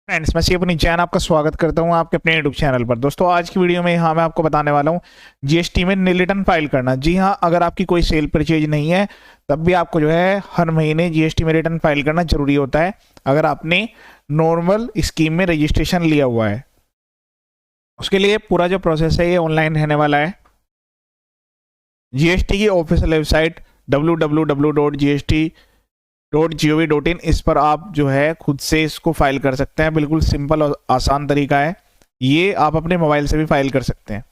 Friends, मैं अपनी चैन आपका स्वागत करता हूं आपके अपने यूट्यूब चैनल पर। दोस्तों, आज की वीडियो में यहाँ मैं आपको बताने वाला हूं जीएसटी में नील रिटर्न फाइल करना। जी हाँ, अगर आपकी कोई सेल परचेज नहीं है तब भी आपको जो है हर महीने जीएसटी में रिटर्न फाइल करना जरूरी होता है। अगर आपने नॉर्मल स्कीम में रजिस्ट्रेशन लिया हुआ है, उसके लिए पूरा जो प्रोसेस है ये ऑनलाइन रहने वाला है। जीएसटी की ऑफिशियल वेबसाइट www.gst.gov.in, इस पर आप जो है खुद से इसको फाइल कर सकते हैं। बिल्कुल सिंपल और आसान तरीका है, ये आप अपने मोबाइल से भी फाइल कर सकते हैं।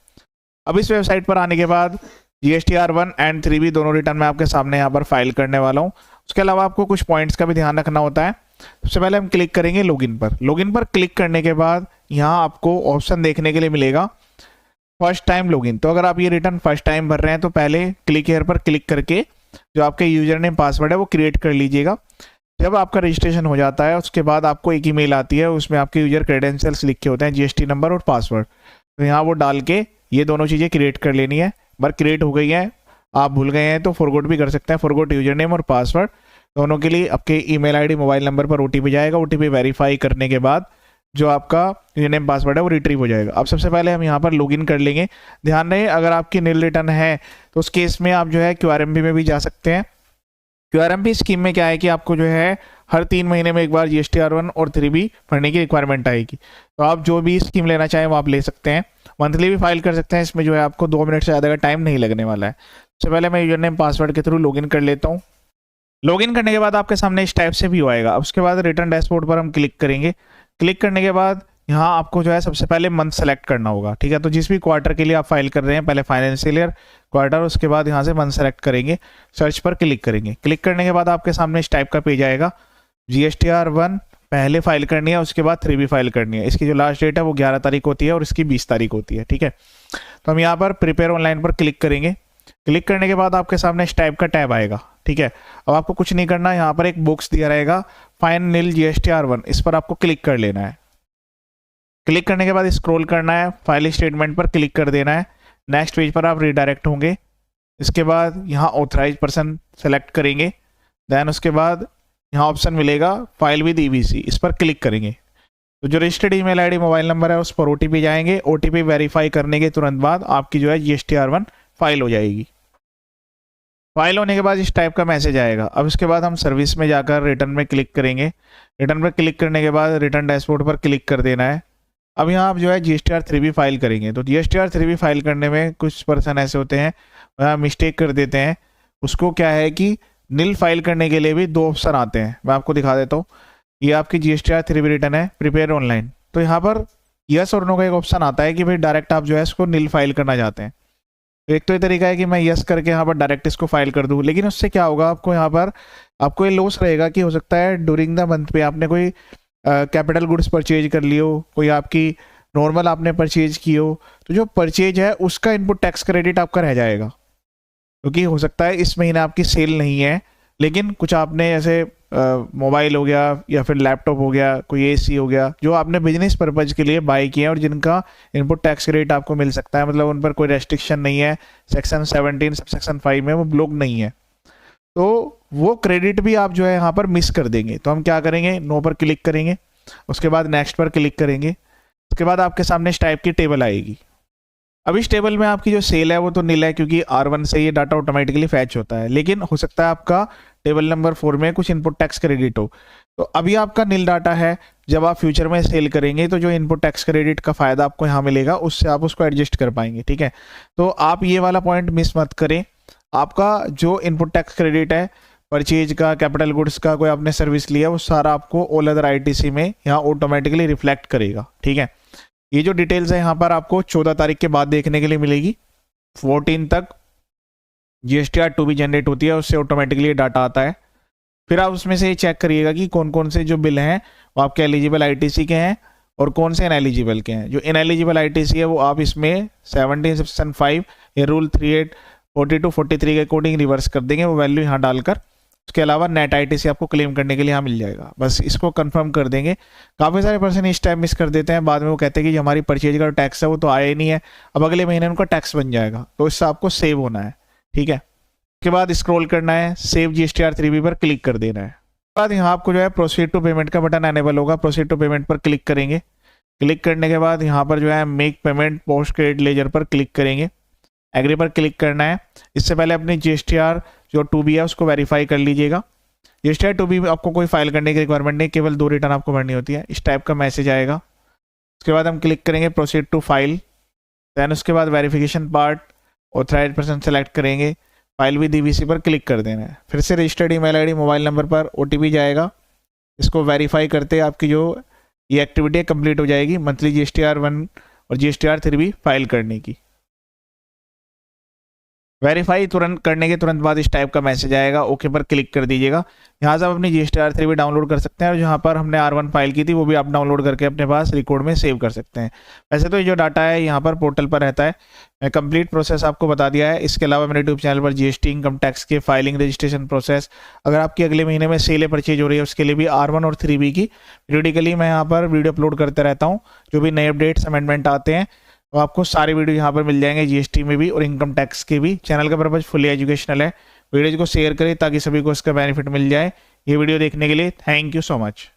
अब इस वेबसाइट पर आने के बाद GSTR1 एंड 3B दोनों रिटर्न मैं आपके सामने यहाँ पर फाइल करने वाला हूँ। उसके अलावा आपको कुछ पॉइंट्स का भी ध्यान रखना होता है। सबसे पहले हम क्लिक करेंगे लॉगिन पर। लॉगिन पर क्लिक करने के बाद यहाँ आपको ऑप्शन देखने के लिए मिलेगा फर्स्ट टाइम लॉगिन। तो अगर आप ये रिटर्न फर्स्ट टाइम भर रहे हैं तो पहले क्लिक हेयर पर क्लिक करके जो आपके यूजर नेम पासवर्ड है वो क्रिएट कर लीजिएगा। जब आपका रजिस्ट्रेशन हो जाता है उसके बाद आपको एक ईमेल आती है, उसमें आपके यूजर क्रेडेंशियल्स लिखे होते हैं, जीएसटी नंबर और पासवर्ड। तो यहाँ वो डाल के ये दोनों चीज़ें क्रिएट कर लेनी है। बार क्रिएट हो गई है, आप भूल गए हैं तो फॉरगॉट भी कर सकते हैं। फॉरगॉट यूजर नेम और पासवर्ड दोनों के लिए आपके ईमेल आईडी मोबाइल नंबर पर ओटीपी जाएगा। ओटीपी वेरीफाई करने के बाद जो आपका यूजर नेम पासवर्ड है वो रिट्रीव हो जाएगा। अब सबसे पहले हम यहाँ पर लॉगिन कर लेंगे। ध्यान रहे, अगर आपकी नील रिटर्न है तो उस केस में आप जो है QRMP में भी जा सकते हैं। QRMP स्कीम में क्या है कि आपको जो है हर 3 महीने में एक बार GSTR1 और 3B भरने की रिक्वायरमेंट आएगी। तो आप जो भी स्कीम लेना चाहें वो आप ले सकते हैं। मंथली भी फाइल कर सकते हैं, इसमें जो है आपको 2 मिनट से ज़्यादा का टाइम नहीं लगने वाला है। सबसे पहले मैं यूजर नेम पासवर्ड के थ्रू लॉगिन कर लेता हूँ। लॉगिन करने के बाद आपके सामने इस टाइप से व्यू आएगा। अब उसके बाद रिटर्न डैशबोर्ड पर हम क्लिक करेंगे। क्लिक करने के बाद यहाँ आपको जो है सबसे पहले मंथ सेलेक्ट करना होगा, ठीक है। तो जिस भी क्वार्टर के लिए आप फाइल कर रहे हैं, पहले फाइनेंशियल ईयर, क्वार्टर, उसके बाद यहाँ से मंथ सेलेक्ट करेंगे, सर्च पर क्लिक करेंगे। क्लिक करने के बाद आपके सामने इस टाइप का पेज आएगा। GSTR1 पहले फाइल करनी है, उसके बाद 3B फाइल करनी है। इसकी जो लास्ट डेट है वो 11 तारीख होती है और इसकी 20 तारीख होती है, ठीक है। तो हम यहाँ पर प्रिपेयर ऑनलाइन पर क्लिक करेंगे। क्लिक करने के बाद आपके सामने इस टाइप का टैब आएगा, ठीक है। अब आपको कुछ नहीं करना, यहाँ पर एक बॉक्स दिया रहेगा फाइन नील GSTR1, इस पर आपको क्लिक कर लेना है। क्लिक करने के बाद स्क्रॉल करना है, फाइल स्टेटमेंट पर क्लिक कर देना है। नेक्स्ट पेज पर आप रिडायरेक्ट होंगे। इसके बाद यहाँ ऑथराइज पर्सन सेलेक्ट करेंगे। देन उसके बाद यहाँ ऑप्शन मिलेगा फाइल विद EBC, इस पर क्लिक करेंगे। तो जो registered email ID mobile number है उस पर OTP जाएंगे। OTP वेरीफाई करने के तुरंत बाद आपकी जो है GSTR1 फाइल हो जाएगी। फाइल होने के बाद इस टाइप का मैसेज आएगा। अब इसके बाद हम सर्विस में जाकर रिटर्न में क्लिक करेंगे। रिटर्न पर क्लिक करने के बाद रिटर्न डैशबोर्ड पर क्लिक कर देना है। अब यहाँ आप जो है GSTR3B फाइल करेंगे। तो GSTR3B फाइल करने में कुछ पर्सन ऐसे होते हैं मिस्टेक कर देते हैं। उसको क्या है कि नील फाइल करने के लिए भी 2 ऑप्शन आते हैं, मैं आपको दिखा देता हूँ। ये आपकी GSTR3B रिटर्न है, प्रिपेयर ऑनलाइन। तो यहाँ पर यस और नो का एक ऑप्शन आता है कि भाई डायरेक्ट आप जो है इसको नील फाइल करना चाहते हैं। तो एक तो ये तरीका है कि मैं यस करके यहाँ पर डायरेक्ट इसको फाइल कर दूँ, लेकिन उससे क्या होगा, आपको यहाँ पर आपको ये लॉस रहेगा कि हो सकता है ड्यूरिंग द मंथ पे आपने कोई कैपिटल गुड्स परचेज कर लियो, कोई आपकी नॉर्मल आपने परचेज की हो, तो जो परचेज है उसका इनपुट टैक्स क्रेडिट आपका रह जाएगा। क्योंकि हो सकता है इस महीने आपकी सेल नहीं है, लेकिन कुछ आपने ऐसे मोबाइल हो गया या फिर लैपटॉप हो गया, कोई AC हो गया, जो आपने बिजनेस पर्पज के लिए बाय किए हैं और जिनका इनपुट टैक्स क्रेडिट आपको मिल सकता है, मतलब उन पर कोई रेस्ट्रिक्शन नहीं है, सेक्शन 17 सबसेक्शन 5 में वो ब्लॉक नहीं है, तो वो क्रेडिट भी आप जो है यहाँ पर मिस कर देंगे। तो हम क्या करेंगे, नो पर क्लिक करेंगे, उसके बाद नेक्स्ट पर क्लिक करेंगे। उसके बाद आपके सामने इस टाइप की टेबल आएगी। अब इस टेबल में आपकी जो सेल है वो तो नील है, क्योंकि R1 से ये डाटा ऑटोमेटिकली फैच होता है, लेकिन हो सकता है आपका टेबल नंबर 4 में कुछ इनपुट टैक्स क्रेडिट हो। तो अभी आपका नील डाटा है, जब आप फ्यूचर में सेल करेंगे तो जो इनपुट टैक्स क्रेडिट का फायदा आपको यहाँ मिलेगा उससे आप उसको एडजस्ट कर पाएंगे, ठीक है। तो आप ये वाला पॉइंट मिस मत करें। आपका जो इनपुट टैक्स क्रेडिट है परचेज का, कैपिटल गुड्स का, कोई आपने सर्विस लिया, वो सारा आपको ऑल अदर ITC में यहाँ ऑटोमेटिकली रिफ्लेक्ट करेगा, ठीक है। ये जो डिटेल्स है यहाँ पर आपको 14 तारीख के बाद देखने के लिए मिलेगी। 14 तक GSTR2B जनरेट होती है, उससे ऑटोमेटिकली डाटा आता है। फिर आप उसमें से चेक करिएगा कि कौन कौन से जो बिल हैं वो आपके एलिजिबल ITC के हैं और कौन से इनएलिजिबल के हैं। जो इनएलिजिबल ITC है वो आप इसमें 17 सबसेक्शन 5 या रूल 38 42 43 के अकॉर्डिंग रिवर्स कर देंगे, वो वैल्यू यहाँ डालकर। उसके अलावा नेट ITC आपको क्लेम करने के लिए यहाँ मिल जाएगा, बस इसको कंफर्म कर देंगे। काफ़ी सारे पर्सन इस टाइम मिस कर देते हैं, बाद में वो कहते हैं कि हमारी परचेज का टैक्स है वो तो आया ही नहीं है, अब अगले महीने उनका टैक्स बन जाएगा। तो इससे आपको सेव होना है, ठीक है। उसके बाद स्क्रॉल करना है, सेव GSTR3B पर क्लिक कर देना है। बाद यहाँ आपको जो है प्रोसीड टू पेमेंट का बटन एनेबल होगा। प्रोसीड टू पेमेंट पर क्लिक करेंगे। क्लिक करने के बाद यहाँ पर जो है make payment post credit ledger पर क्लिक करेंगे। एग्री पर क्लिक करना है। इससे पहले अपनी GSTR जो 2B है उसको वेरीफाई कर लीजिएगा। GSTR 2B में आपको कोई फाइल करने की रिक्वायरमेंट नहीं, केवल 2 रिटर्न आपको भरनी होती है। इस टाइप का मैसेज आएगा। उसके बाद हम क्लिक करेंगे प्रोसीड टू फाइल। दैन उसके बाद verification part authorised person select करेंगे। फाइल विद DVC पर क्लिक कर देना है। फिर से registered email ID mobile number पर OTP जाएगा। इसको वेरीफाई करते आपकी जो ये एक्टिविटी कंप्लीट हो जाएगी मंथली GSTR 1 और GSTR 3B फाइल करने की। वेरीफाई तुरंत करने के तुरंत बाद इस टाइप का मैसेज आएगा। ओके पर क्लिक कर दीजिएगा। यहाँ से आप अपनी GSTR 3B डाउनलोड कर सकते हैं और जहाँ पर हमने R1 फाइल की थी वो भी आप डाउनलोड करके अपने पास रिकॉर्ड में सेव कर सकते हैं। वैसे तो ये जो डाटा है यहाँ पर पोर्टल पर रहता है। मैं कंप्लीट प्रोसेस आपको बता दिया है। इसके अलावा मेरे यूट्यूब चैनल पर GST इनकम टैक्स के फाइलिंग रजिस्ट्रेशन प्रोसेस, अगर आपकी अगले महीने में सेल परचेज हो रही है उसके लिए भी R1 और 3B की पीरियडिकली मैं यहाँ पर वीडियो अपलोड करते रहता हूँ। जो भी नए अपडेट्स अमेंडमेंट आते हैं तो आपको सारे वीडियो यहाँ पर मिल जाएंगे, GST में भी और इनकम टैक्स के भी। चैनल का पर्पज फुली एजुकेशनल है। वीडियो को शेयर करें ताकि सभी को इसका बेनिफिट मिल जाए। ये वीडियो देखने के लिए थैंक यू सो मच।